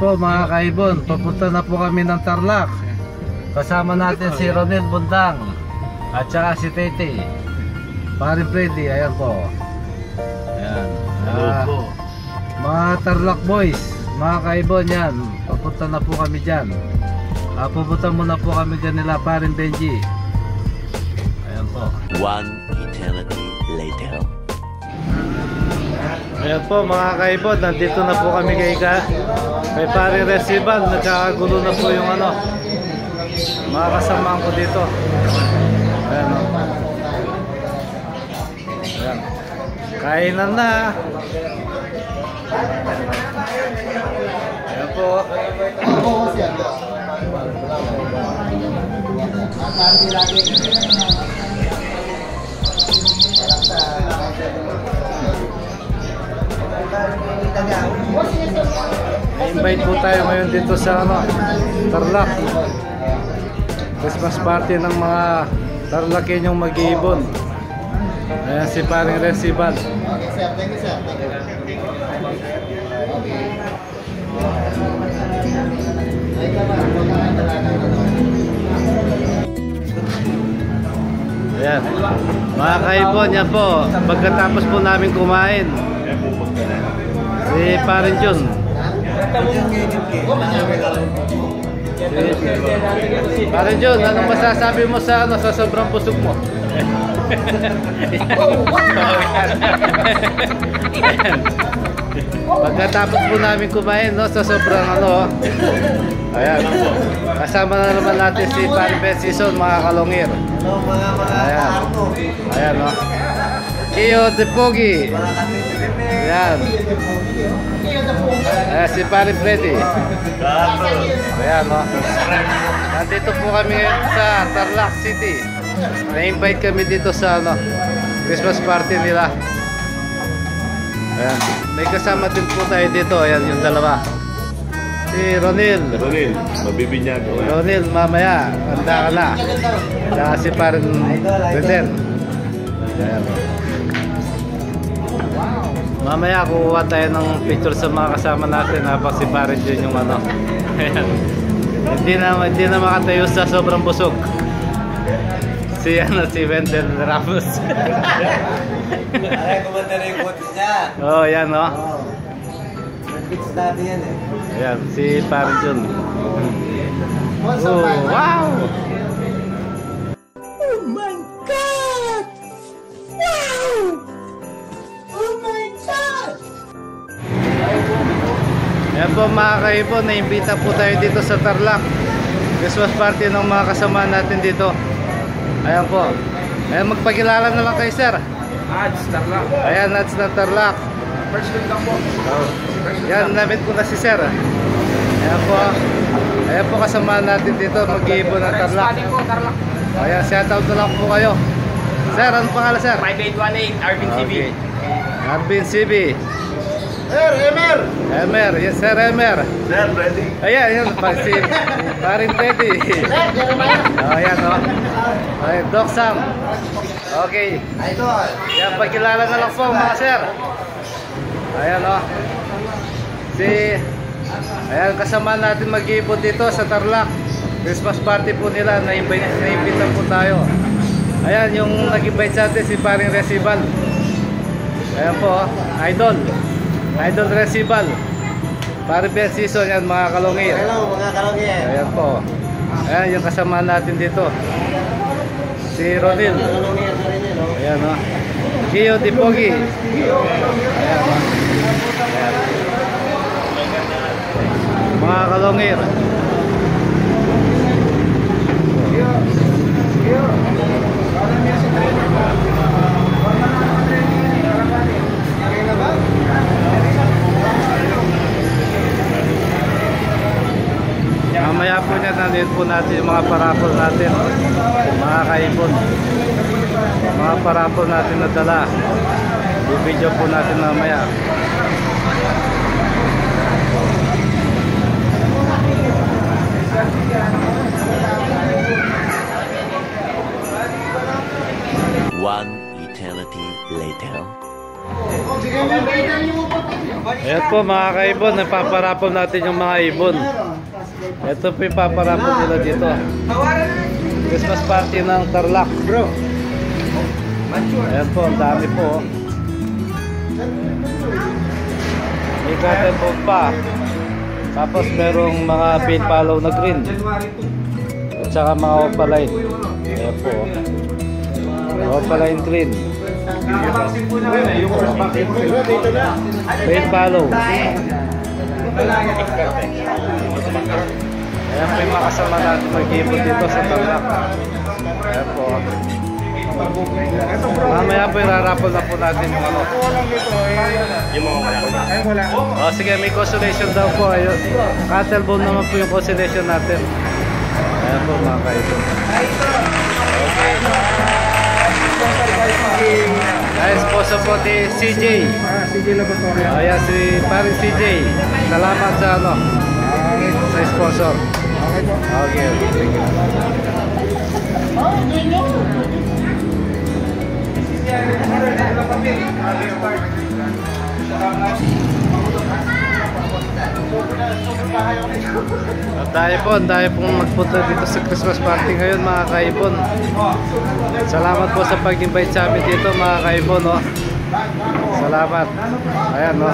po mga kaibon, papunta na po kami ng Tarlac. Kasama natin si Ronel Bundang at saka si Tete. Pare Freddy, ayan po. Ayan. Mga Tarlac boys, mga kaibon yan. Papunta na po kami dyan. Pupunta muna po kami dyan nila Parin Benji. Ayan po. One eternity later. Ayan po mga kaibon, nandito na po kami kay Parin Resiban. Nagkakagulo na po yung ano, mga kasamaan ko dito. Ayan o. Ayan. Kainan na. Ayan po. I-invite po tayo ngayon dito sa ano, Tarlac. Christmas party ng mga Tarlacenyong mag-iibon. Ayan si Paring Resiban. Ayan, mga kaibon, yan po. Pagkatapos po namin kumain, si Parin Jun. Parin Jun, anong masasabi mo sa ano, sa sobrang busog mo? Pagkatapos po namin kumain, no, sa sobrang ano, ayan, kasama na naman natin si Parin Season, mga kalongir. Ayan, ayan, no. Kiyo de Pogi. Ayan. Ayan si Parin Freddy. Ayan, no. Nandito po kami sa Tarlac City. Na-invite kami dito sa ano, Christmas party nila. Ayan. May kasama din po tayo dito. Ayan yung dalawa. Si Ronel. Ronel, mabibinyag. Ronel, mamaya. Handa ka na. Saka si Parin Reder. Ayan. Mamaya kukuha tayo ng picture sa mga kasama natin habang si Parin dyan yung ano. Ayan. Hindi na makatayo sa sobrang busog. Si ano, si Wendell Ramos. Ay, kumanda na yung botes niya. Oh, yan, no? Oo. Nag-fix natin yan eh. Ayan, si Parin Jun. Oh, wow! Oh my God! Wow! Oh my God! Ayan po mga kaibon, naimbita po tayo dito sa Tarlac. Christmas party ng mga kasama natin dito. Ayan po. Ayan, magpakilala na lang kayo, sir. Ads, Tarlac. Ayan, Ads na Tarlac. First week lang po. Yan, namit ko na si sir. Ayan po. Ayan po kasama natin dito, mag-iibon ng Tarlac. Tarlac. Ayan, shoutout na lang po kayo. Sir, ano pangalan, sir? 5818, Arvin CB. Okay. Arvin CB. Emer! Emer, yes sir, Emer. Sir, ready? Ayan, yun, si Parin Freddy. Ayan, o. Ayan, Doc Sam. Okay. Idol! Yan, pagkilala na lang po mga sir. Ayan, o. Ayan, kasama natin mag-iipon dito sa Tarlac. Christmas party po nila, na-invite po tayo. Ayan, yung nag-invite sa atin si Paring Resiban. Ayan po, Idol Resiban. Parin Season yan, mga kalongir. Hello mga kalongir. Ayan po. Ayan yung kasama natin dito. Si Ronil. Kalongir na rin yun, no? Ayan, o. Kiyo de Pogi. Ayan, o. Ayan. Mga kalongir. Mamaya po niya nandito po natin yung mga parapol natin, mga kaibon, mga parapol natin na dala. I-video po natin mamaya. One eternity later. Ayan po mga kaibon, napaparapon natin yung mga ibon. Ito po yung paparapon nila dito. Christmas party ng Tarlac. Ayan po, ang dami po. May cotton ball pa. Tapos merong mga pin follow na green. At saka mga opaline. Ayan po. Opaline green. Pin follow. Ayan po yung makasama natin mag-ibon dito sa Tarlac. Ayan po. Mamaya po irarapol na po natin yung ano. Yung mga wala. O sige, may consolation daw po. Ayun. Cattle bone naman po yung consolation natin. Ayan po mga kaibon. Okay. Guys, sponsor po si CJ. CJ Laboratorio. Ayan, si paring CJ. Salamat sa ano. Sa sponsor. Okay, thank you. Dahil pong magpunta dito sa Christmas party ngayon mga kaibon. Salamat po sa pag-invite sa amin dito mga kaibon, no? Salamat. Ayan, no?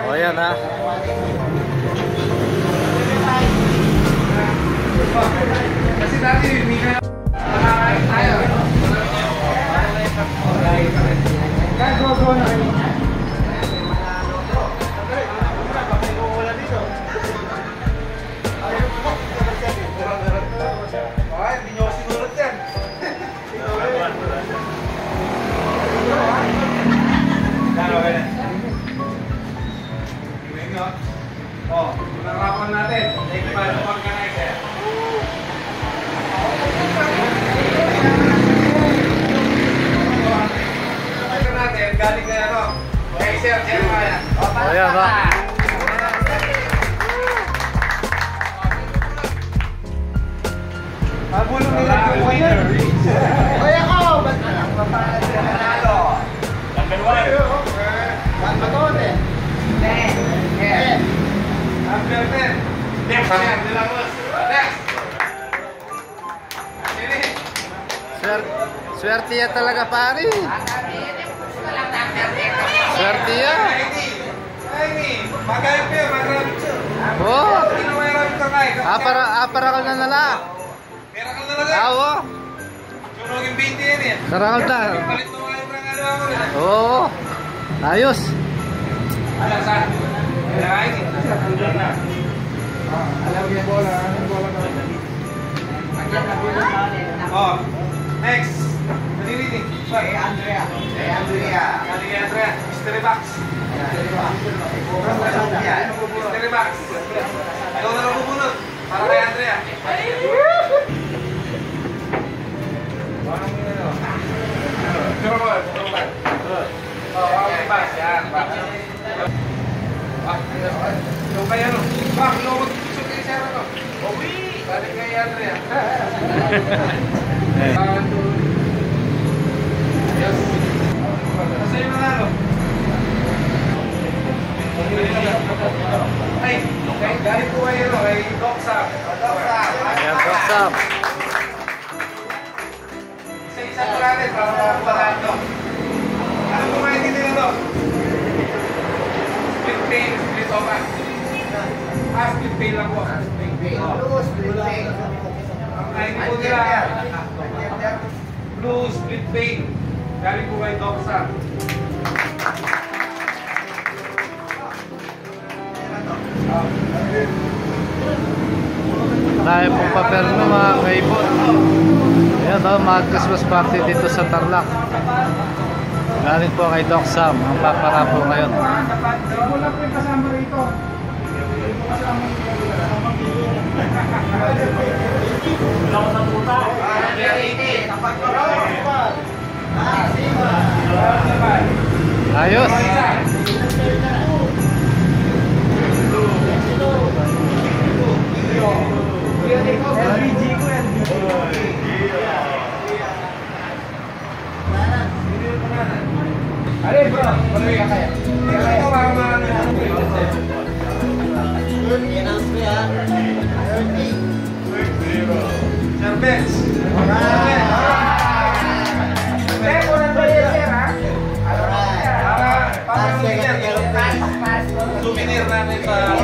O yan ha. Kasi dati hindi kaya nakakain tayo. Hindi nyo sinulot yan. Oh, narapan natin. Take five organize eh. Natin galing kaya no. Okay, sir, Jeremiah. Ayan ha. Pabulong nila yung winner. Oy ako! Ba't panalo? Number 1. Ba't baton eh? 10. Number 10. Next yan, Dilamos. Next. Swerte yan talaga pare. Swerte yan. Ay, magayang kayo, mag-rabbit siya. Oh. Hindi na may rabbit ka kayo. Aparakal na nala. Pera ka na lang. Awo. Sunogin 20 yan eh. Sarakal na. Palit mo kayo ng ano ako rin. Oo. Ayos. Ano, saan? Kaya kain eh. Alam niya bola. Anong bola ka? Oh, next. Nalilinig. Kay Andrea. Galing kay Andrea. Mystery box. Mystery box. Ikaw na lang bubunod. Para kay Andrea. Okay, box. Yan, box. Ikaw kaya no? Box, ikaw mag-tusok kay Sarah no? Galing kay Andrea. Yes. Kasi yung nanalo. Ay, galing po kayo no? Kay Doc Sam. Ayan, Doc Sam. Isa-isa po natin para makakulaan to. Ano po kayo dito nito? Split pay, split open. Split pay lang po. Split pay. Ang kainin po nila. Blue split pay. Galing po kay Doc Sam. Dahil pong paperno mga kaibon. Ayan o, mga Christmas party dito sa Tarlac. Galing po kay Doc Sam. Ang paparapo ngayon. Wala po yung kasama rito. Ayos. LPG ko yan. Alin bro? Wala ka kaya? Kaya Sir Benz. Souvenir natin sa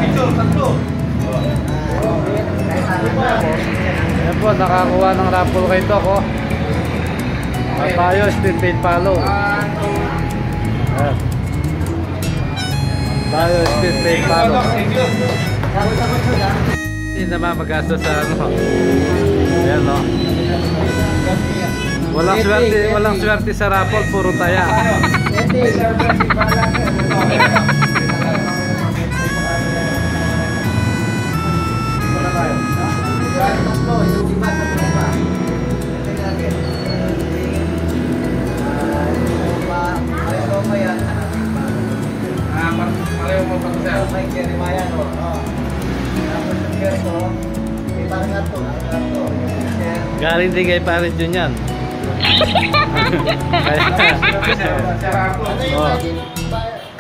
picture, tatlo. Ayan po, nakakuha ng raffle kay Doc, oh. Tayo, speed paid follow. Ayan. Tayo, speed paid follow. Hindi naman magastos sa ano. Ayan, no. Walang swerte sa raffle, puro taya. Pareho mo pa sir. Galing din kay Parin Jun yan. Oh.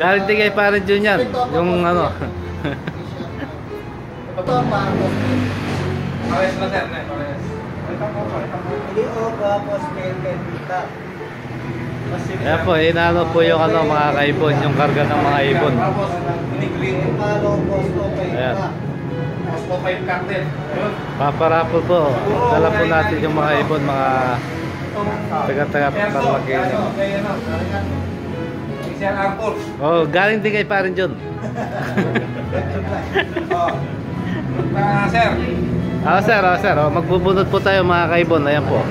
Galing din kay Parin Jun yan. Yung ano. Pares na sir, pares. Ayan po, inano po yung ano, mga kaibon, yung karga ng mga ibon. Tapos, ini-green. Ayan. Posto 5 cartel. Yun. Paparapol po. Dala po natin yung mga ibon, mga taga-taga palaki. Sir Arthur. Oh, galing din kay Parin Jun. Sir. Sir. Oh, magbubunot po tayo mga kaibon. Ayan po.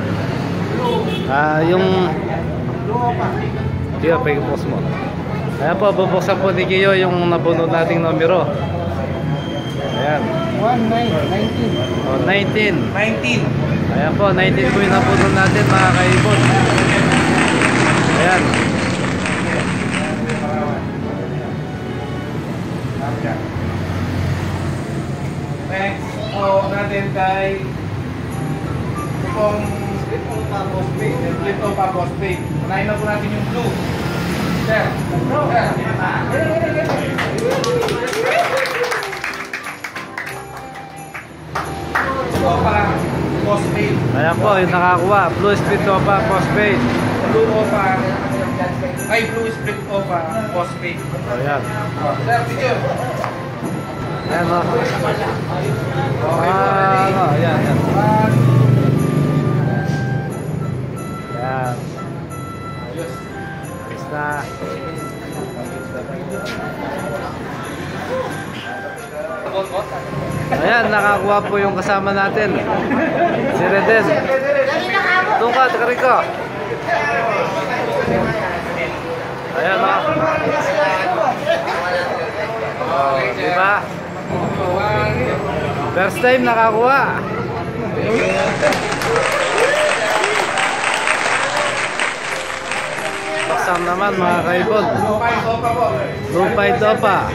Yung Kiyo, pag-post mo. Ayan po, bubuksan po ni Kiyo yung nabunod nating numero. Ayan. 19. Oh, 19. 19. Ayan po, 19 po yung nabunod natin mga kaibon. Ayan. Next, natin kay itong split o Pabos Pay. Unahin na po natin yung blue. Sir. Ito pala, postpaid. Ayan po, yung nakakuha. Blue split opa, postpaid. Blue opa. Ay, blue split opa, postpaid. Ayan. Sir, video. Ayan o. Okay, Ayan. Ayos. Ayos na. Ayan, nakakuha po yung kasama natin. Si Reden. Doon ka, takarin ko. Ayan o. Diba? First time nakakuha. Paksam naman mga kaibon. Lupay topa.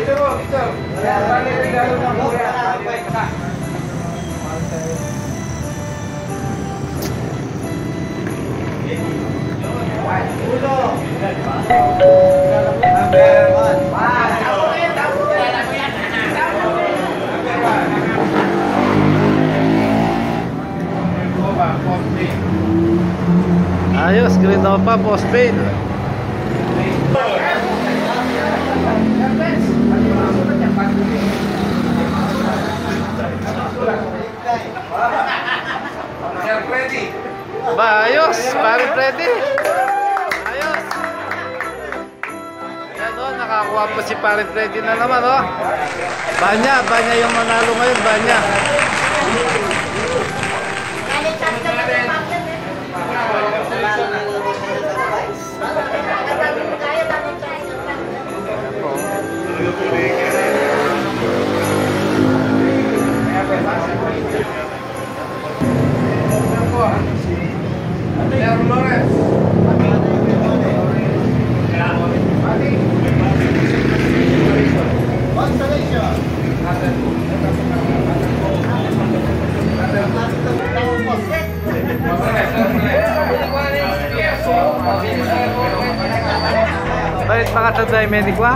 Ayos, green topa, postpaid. Sir Freddy. Ba, ayos, pare Freddy. Ayos. Ayan o, nakakuha po si pare Freddy na naman o. Banya yung manalo ngayon, Banya. Sir Flores. nakatanda yung menikwa.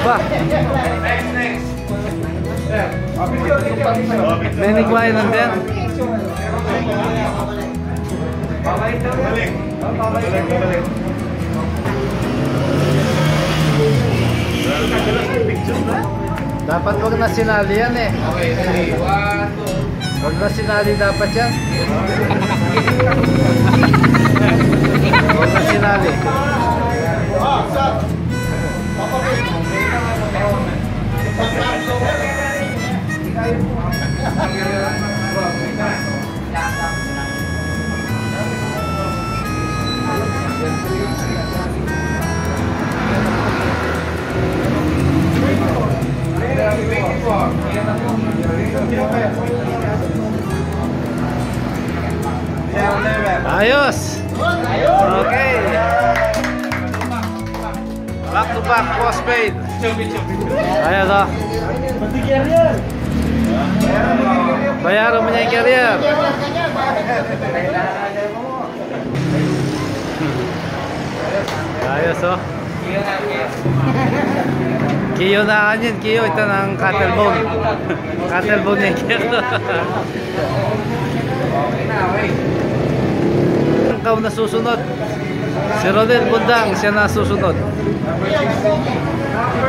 Ba? Next. Menikwa yun nandyan. Dapat wag na sinali yan eh. Okay, ready. 1, 2. Wag na sinali dapat yan. Wag na sinali. Ayos. Okay. Back to back postpaid. Ayan o. Bayaran mo niya yung carrier. Ayos o. Kiyo na kanyan. Kiyo. Ito ng Cattlebone. Cattlebone yung Kiyo. Ikaw na susunod. Si Rodel Bundang, siya na susunod. Number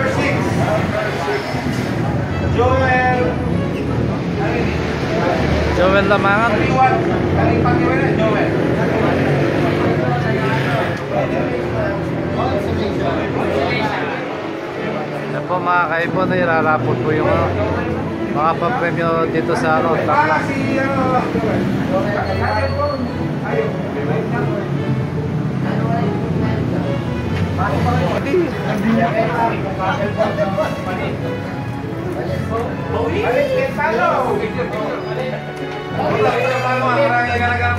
6. Joel Lamangan. Joel. Yan po mga kaibon, irarapot po yung mga papremyo dito sa Taklak.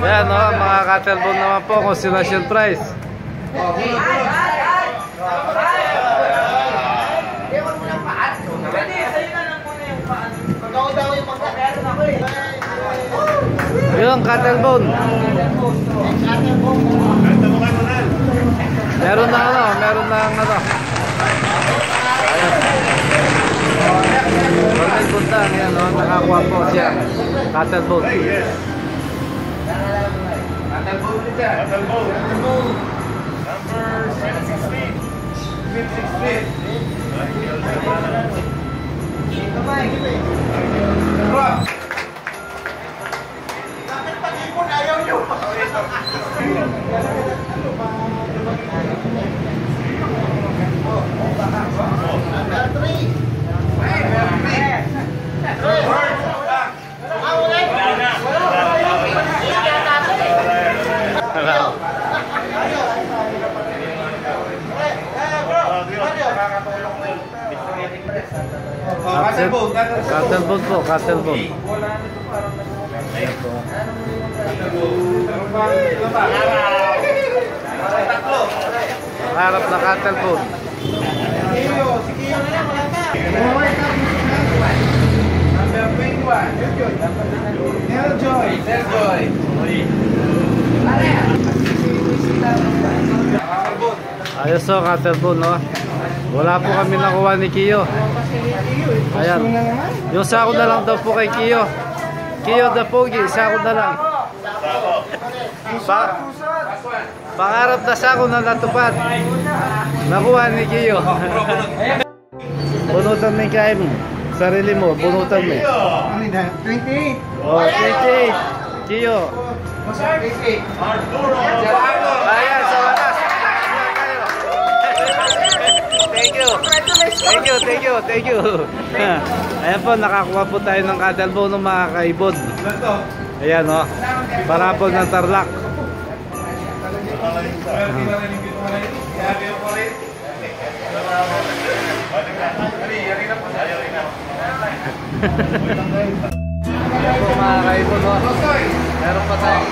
Yan o, mga Cattlebone naman po, consolation prize. Yung Cattlebone. Meron na ano, meron na ano. Rodel Bundang, yan o, nakakuha po siya. Cattlebone. Cattlebone po, Cattlebone. Harap na Cattlebone. Number 21. Neljoy. Ayos o, Cattlebone no. Wala po kami nakuha ni Kiyo. Ayan. Yung sako na lang daw po kay Kiyo. Kiyo the Pogi, sako na lang. Pangarap na sako na natupad. Nakuha ni Kiyo. Bunutan mo yung kain mo. Sarili mo, bunutan mo. 28. Oh, 28. Kiyo. Ayan, sa wakas. Thank you. Ayan po, nakakuha po tayo ng Cattlebone ng mga kaibon. Ayan o, parapol ng Tarlac. Ayan po mga kaibon o. Meron pa tayong